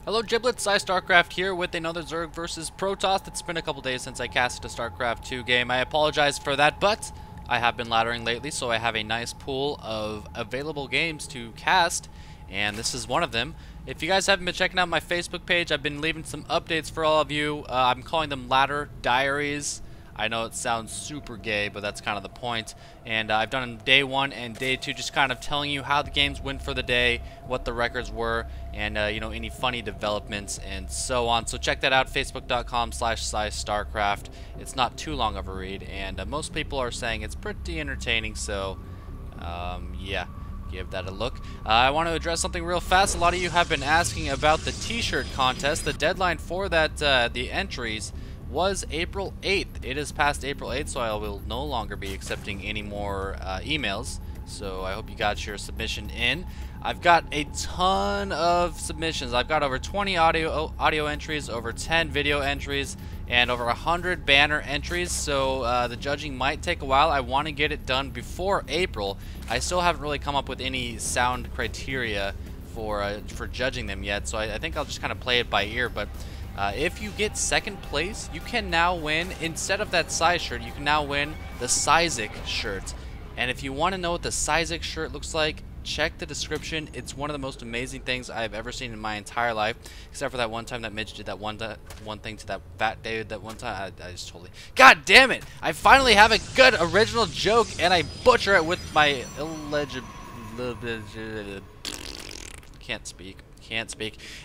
Hello Giblets, PsyStarcraft here with another Zerg versus Protoss. It's been a couple days since I casted a StarCraft 2 game. I apologize for that, but I have been laddering lately, so I have a nice pool of available games to cast, and this is one of them. If you guys haven't been checking out my Facebook page, I've been leaving some updates for all of you. I'm calling them Ladder Diaries. I know it sounds super gay, but that's kind of the point. And I've done day 1 and day 2, just kind of telling you how the games went for the day, what the records were, and you know, any funny developments and so on. So check that out, facebook.com/PsyStarcraft. It's not too long of a read, and most people are saying it's pretty entertaining. So yeah, give that a look. I want to address something real fast. A lot of you have been asking about the t-shirt contest. The deadline for that, the entries, was April 8th. It is past April 8th, so I will no longer be accepting any more emails. So I hope you got your submission in. I've got a ton of submissions. I've got over 20 audio entries, over 10 video entries, and over 100 banner entries. So the judging might take a while. I want to get it done before April. I still haven't really come up with any sound criteria for judging them yet. So I think I'll just kind of play it by ear. But if you get second place, you can now win, instead of that size shirt, you can now win the Psysic shirt. And if you want to know what the Psysic shirt looks like, check the description. It's one of the most amazing things I've ever seen in my entire life, except for that one time that Midge did that one thing to that fat dude that one time. I just totally... God damn it! I finally have a good original joke, and I butcher it with my illegible... Can't speak.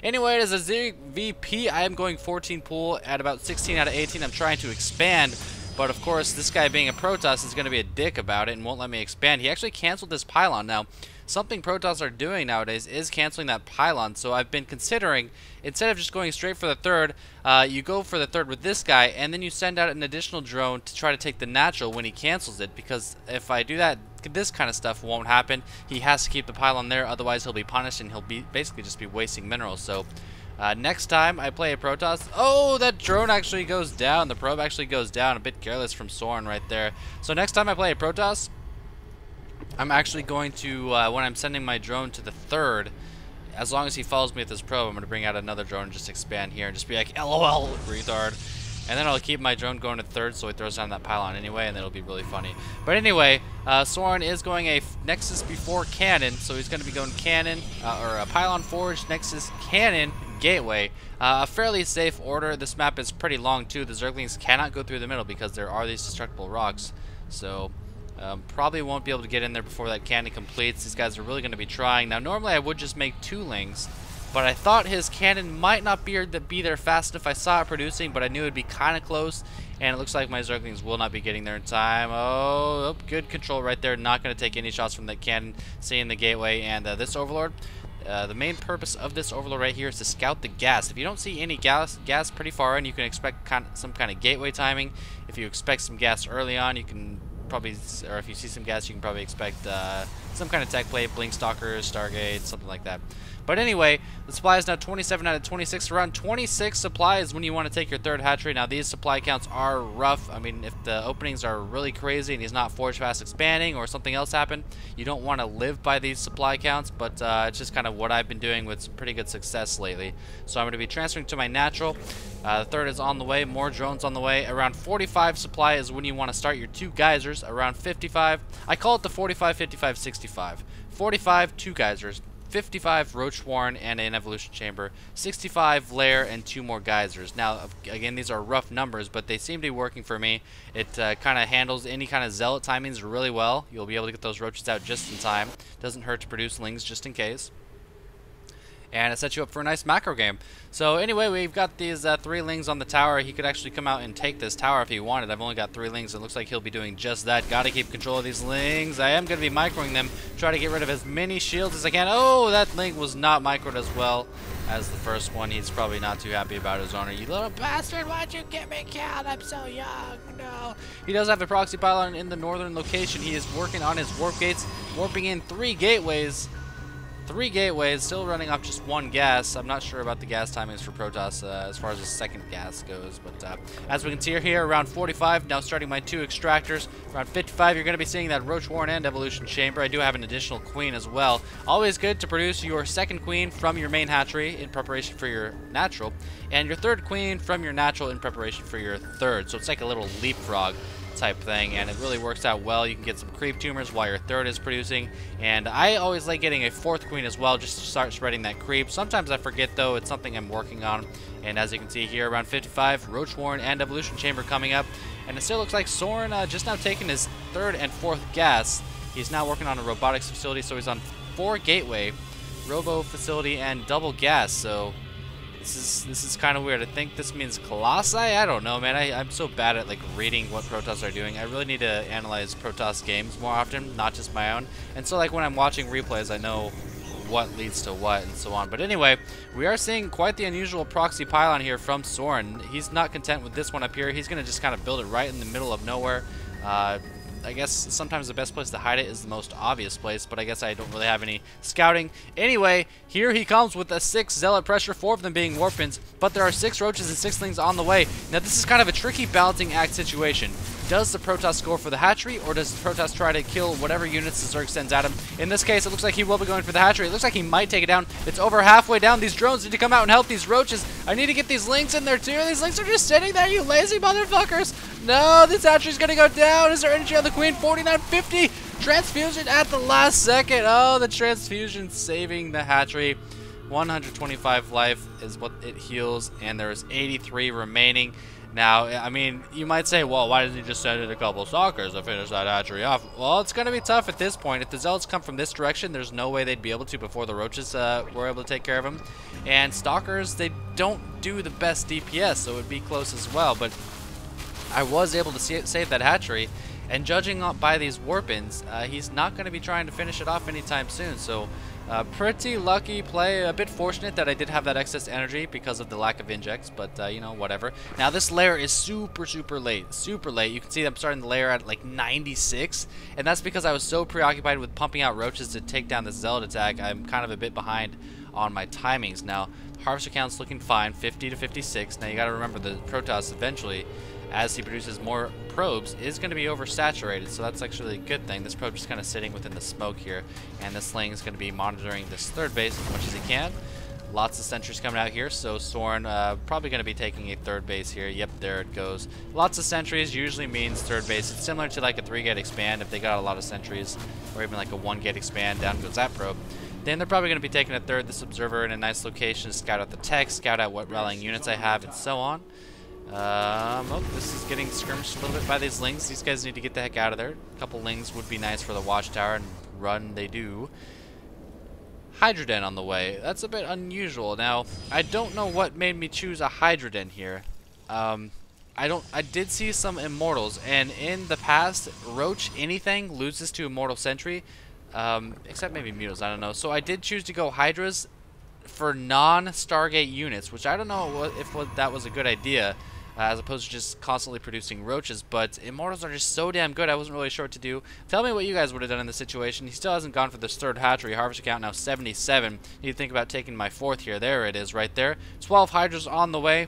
Anyway, as a ZVP, I am going 14 pool at about 16 out of 18. I'm trying to expand, but of course, this guy being a Protoss is going to be a dick about it and won't let me expand. He actually canceled this pylon. Now, something Protoss are doing nowadays is canceling that pylon, so I've been considering, instead of just going straight for the third, you go for the third with this guy, and then you send out an additional drone to try to take the natural when he cancels it, because if I do that, this kind of stuff won't happen. He has to keep the pylon there, otherwise he'll be punished and he'll be basically just be wasting minerals. So next time I play a Protoss, oh, that drone actually goes down. The probe actually goes down. A bit careless from Soren right there. So next time I play a Protoss, I'm actually going to, when I'm sending my drone to the third, as long as he follows me with this probe, I'm going to bring out another drone and just expand here and just be like, LOL, retard. And then I'll keep my drone going to third so he throws down that pylon anyway, and then it'll be really funny. But anyway, Soren is going a Nexus before Cannon, so he's going to be going Cannon, or a Pylon Forge, Nexus, Cannon, Gateway. A fairly safe order. This map is pretty long too. The Zerglings cannot go through the middle because there are these destructible rocks. So probably won't be able to get in there before that cannon completes. These guys are really going to be trying. Now normally I would just make 2 lings, but I thought his cannon might not be there fast enough. I saw it producing, but I knew it would be kind of close, and it looks like my Zerglings will not be getting there in time. Oh, good control right there. Not going to take any shots from that cannon, seeing the gateway. And this Overlord, the main purpose of this Overlord right here is to scout the gas. If you don't see any gas pretty far in, you can expect some kind of gateway timing. If you expect some gas early on, you can probably, or if you see some gas, you can probably expect some kind of tech plate, blink stalkers, stargate, something like that. But anyway, the supply is now 27 out of 26. Around 26 supply is when you want to take your third hatchery. Now these supply counts are rough. I mean, if the openings are really crazy and he's not forge fast expanding or something else happened, you don't want to live by these supply counts. But it's just kind of what I've been doing with some pretty good success lately. So I'm going to be transferring to my natural. The third is on the way. More drones on the way. Around 45 supply is when you want to start your 2 geysers. Around 55, I call it the 45, 55, 65. 45, 2 geysers. 55 Roach Warren and an Evolution Chamber, 65 Lair, and 2 more geysers. Now, again, these are rough numbers, but they seem to be working for me. It kind of handles any kind of zealot timings really well. You'll be able to get those roaches out just in time. Doesn't hurt to produce lings just in case. And it sets you up for a nice macro game. So anyway, we've got these 3 lings on the tower. He could actually come out and take this tower if he wanted. I've only got 3 lings. It looks like he'll be doing just that. Got to keep control of these lings. I am going to be microing them. Try to get rid of as many shields as I can. Oh, that ling was not microed as well as the first one. He's probably not too happy about his owner. You little bastard, why'd you get me killed? I'm so young. No. He does have the proxy pylon in the northern location. He is working on his warp gates, warping in 3 gateways. 3 gateways, still running off just 1 gas. I'm not sure about the gas timings for Protoss as far as the second gas goes, but as we can see here, around 45, now starting my 2 extractors. Around 55, you're going to be seeing that Roach Warren and Evolution Chamber. I do have an additional queen as well. Always good to produce your second queen from your main hatchery in preparation for your natural, and your third queen from your natural in preparation for your third. So it's like a little leapfrog type thing, and it really works out well. You can get some creep tumors while your third is producing, and I always like getting a 4th queen as well, just to start spreading that creep. Sometimes I forget though, it's something I'm working on. And as you can see here, around 55, Roach Warren and Evolution Chamber coming up, and it still looks like Soren just now taking his 3rd and 4th gas. He's now working on a robotics facility, so he's on 4 gateway, robo facility, and double gas. So this is kind of weird. I think this means Colossi? I don't know, man. I'm so bad at like reading what Protoss are doing. I really need to analyze Protoss games more often, not just my own. And so like when I'm watching replays, I know what leads to what and so on. But anyway, we are seeing quite the unusual proxy pylon here from Soren. He's not content with this one up here. He's going to just kind of build it right in the middle of nowhere. I guess sometimes the best place to hide it is the most obvious place, but I guess I don't really have any scouting. Anyway, here he comes with a 6 Zealot pressure, 4 of them being Warpins, but there are 6 Roaches and 6 Lings on the way. Now this is kind of a tricky balancing act situation. Does the Protoss go for the hatchery, or does the Protoss try to kill whatever units the Zerg sends at him? In this case, it looks like he will be going for the hatchery. It looks like he might take it down. It's over halfway down. These drones need to come out and help these Roaches. I need to get these Lings in there too. These Lings are just sitting there, you lazy motherfuckers. No, this hatchery's gonna go down. Is there energy on the Queen? 4950. Transfusion at the last second. Oh, the transfusion saving the hatchery. 125 life is what it heals, and there's 83 remaining. Now, I mean, you might say, well, why doesn't he just send in a couple stalkers to finish that hatchery off? Well, it's going to be tough at this point. If the Zealots come from this direction, there's no way they'd be able to before the Roaches were able to take care of them. And stalkers, they don't do the best DPS, so it would be close as well. But I was able to save that hatchery, and judging by these Warpins, he's not going to be trying to finish it off anytime soon. So pretty lucky play, a bit fortunate that I did have that excess energy because of the lack of injects, but you know, whatever. Now this layer is super late, You can see I'm starting the layer at like 96, and that's because I was so preoccupied with pumping out Roaches to take down this Zealot attack. I'm kind of a bit behind on my timings. Now harvester count's looking fine, 50 to 56. Now you got to remember the Protoss eventually, as he produces more probes, is going to be oversaturated, so that's actually a good thing. This probe is kind of sitting within the smoke here, and this Sling is going to be monitoring this third base as much as he can. Lots of sentries coming out here, so Soren probably going to be taking a third base here. Yep, there it goes. Lots of sentries usually means third base. It's similar to like a 3-gate expand. If they got a lot of sentries, or even like a 1-gate expand, down goes that probe. Then they're probably going to be taking a third, this observer in a nice location, scout out the tech, scout out what rallying units I have, and so on. Oh, this is getting skirmished a little bit by these Lings. These guys need to get the heck out of there. A couple Lings would be nice for the watchtower, and run they do. Hydra Den on the way. That's a bit unusual. Now, I don't know what made me choose a Hydra Den here. I did see some Immortals, and in the past, Roach anything loses to Immortal Sentry, except maybe Mutos, I don't know. So I did choose to go Hydras for non-Stargate units, which I don't know if that was a good idea, as opposed to just constantly producing Roaches, but Immortals are just so damn good, I wasn't really sure what to do. Tell me what you guys would have done in this situation. He still hasn't gone for this third hatchery. Harvester count now 77. Need to think about taking my 4th here. There it is right there. 12 Hydras on the way.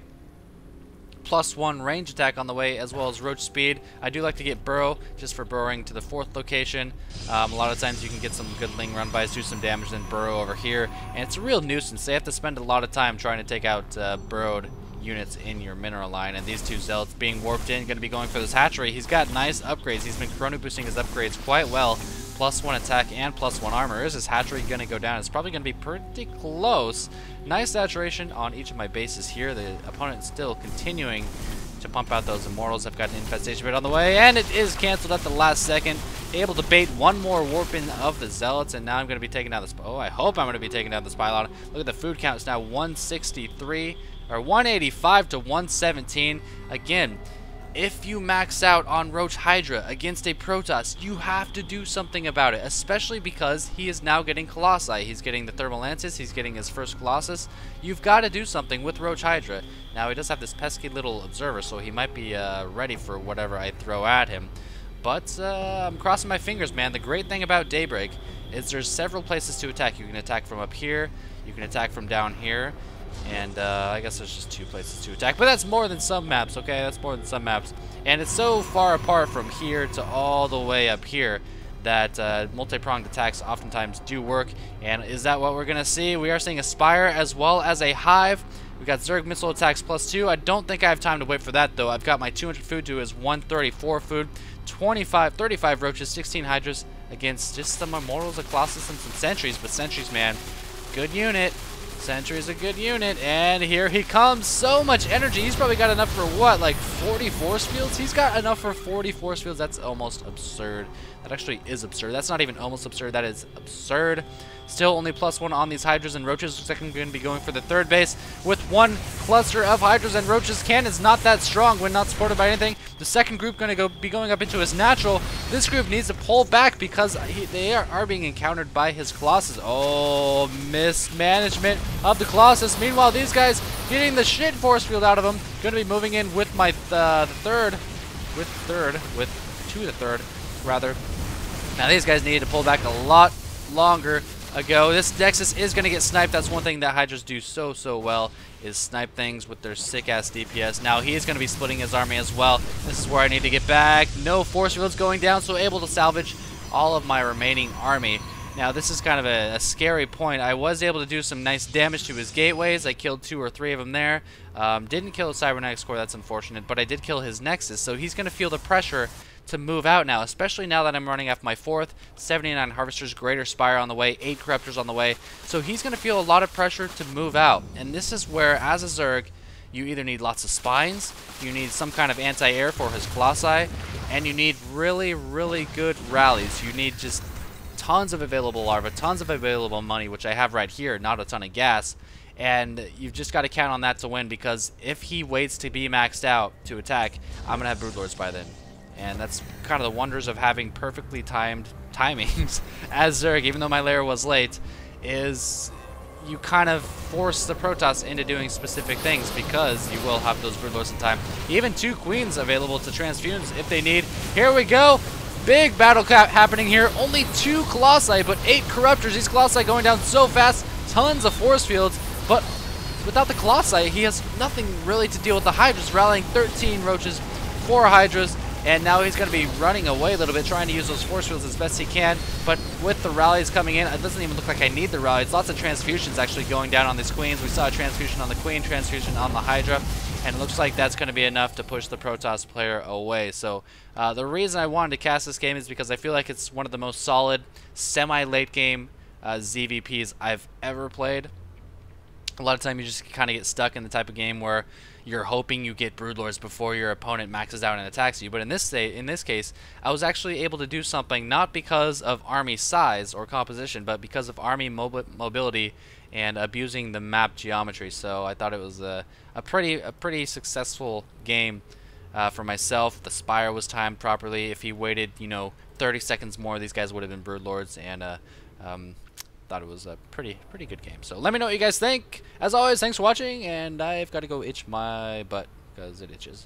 +1 range attack on the way, as well as Roach speed. I do like to get Burrow, just for burrowing to the 4th location. A lot of times you can get some good Ling run-bys, do some damage, then burrow over here. And it's a real nuisance. They have to spend a lot of time trying to take out burrowed units in your mineral line. And these 2 Zealots being warped in, going to be going for this hatchery. He's got nice upgrades. He's been chrono boosting his upgrades quite well. +1 attack and +1 armor. Is his hatchery going to go down? It's probably going to be pretty close. Nice saturation on each of my bases here. The opponent still continuing to pump out those Immortals. I've got an infestation bit on the way, and it is canceled at the last second. Able to bait one more Warpin of the Zealots, and now I'm going to be taking down this. Oh, I hope I'm going to be taking down this pylon. Look at the food count. It's now 163, or 185 to 117. Again, if you max out on Roach Hydra against a Protoss, you have to do something about it, especially because he is now getting Colossi. He's getting the Thermal Lances, he's getting his first Colossus. You've got to do something with Roach Hydra. Now, he does have this pesky little observer, so he might be ready for whatever I throw at him. But I'm crossing my fingers, man. The great thing about Daybreak is there's several places to attack. You can attack from up here, you can attack from down here, and I guess there's just 2 places to attack. But that's more than some maps, okay? That's more than some maps. And it's so far apart from here to all the way up here that multi-pronged attacks oftentimes do work. And is that what we're going to see? We are seeing a Spire as well as a Hive. We got Zerg missile attacks +2. I don't think I have time to wait for that, though. I've got my 200 food to his 134 food, 35 roaches, 16 hydras against just some immortals, a colossus, and some sentries. But sentries, man, good unit. Sentry's a good unit, and here he comes. So much energy. He's probably got enough for what, like 40 force fields? He's got enough for 40 force fields. That's almost absurd. That actually is absurd. That's not even almost absurd. That is absurd. Still only +1 on these hydras and roaches. Looks like I'm going to be going for the 3rd base with 1 cluster of hydras and roaches. Cannon's not that strong when not supported by anything. The 2nd group going to be going up into his natural. This group needs to pull back because they are being encountered by his colossus. Oh, mismanagement of the colossus. Meanwhile, these guys getting the shit force field out of them. Going to be moving in with my to the 3rd rather. Now these guys needed to pull back a lot longer ago. This Nexus is going to get sniped. That's one thing that Hydras do so well, is snipe things with their sick-ass DPS. Now he is going to be splitting his army as well. This is where I need to get back. No force fields going down, so able to salvage all of my remaining army. Now this is kind of a scary point. I was able to do some nice damage to his gateways. I killed 2 or 3 of them there. Didn't kill his cybernetics core, that's unfortunate, but I did kill his Nexus, so he's going to feel the pressure to move out now, especially now that I'm running off my 4th, 79 Harvesters, Greater Spire on the way, 8 Corruptors on the way. So he's going to feel a lot of pressure to move out. And this is where, as a Zerg, you either need lots of spines, you need some kind of anti-air for his Colossi, and you need really good rallies. You need just tons of available larvae, tons of available money, which I have right here, not a ton of gas. And you've just got to count on that to win, because if he waits to be maxed out to attack, I'm going to have Broodlords by then. And that's kind of the wonders of having perfectly timed timings as Zerg, even though my lair was late, is you kind of force the Protoss into doing specific things because you will have those Broodlords in time. Even 2 Queens available to transfusions if they need. Here we go. Big battle happening here. Only 2 Colossi, but 8 Corruptors. These Colossi going down so fast. Tons of force fields, but without the Colossi, he has nothing really to deal with the Hydras, rallying 13 Roaches, 4 Hydras. And now he's going to be running away a little bit, trying to use those force fields as best he can. But with the rallies coming in, it doesn't even look like I need the rallies. Lots of transfusions actually going down on these Queens. We saw a transfusion on the Queen, transfusion on the Hydra. And it looks like that's going to be enough to push the Protoss player away. So the reason I wanted to cast this game is because I feel like it's one of the most solid semi-late game ZVPs I've ever played. A lot of time you just kind of get stuck in the type of game where you're hoping you get Broodlords before your opponent maxes out and attacks you. But in this case, I was actually able to do something not because of army size or composition, but because of army mobility and abusing the map geometry. So I thought it was a pretty successful game for myself. The Spire was timed properly. If he waited, 30 seconds more, these guys would have been Broodlords, and thought it was a pretty good game. So let me know what you guys think. As always, thanks for watching, and I've got to go itch my butt because it itches.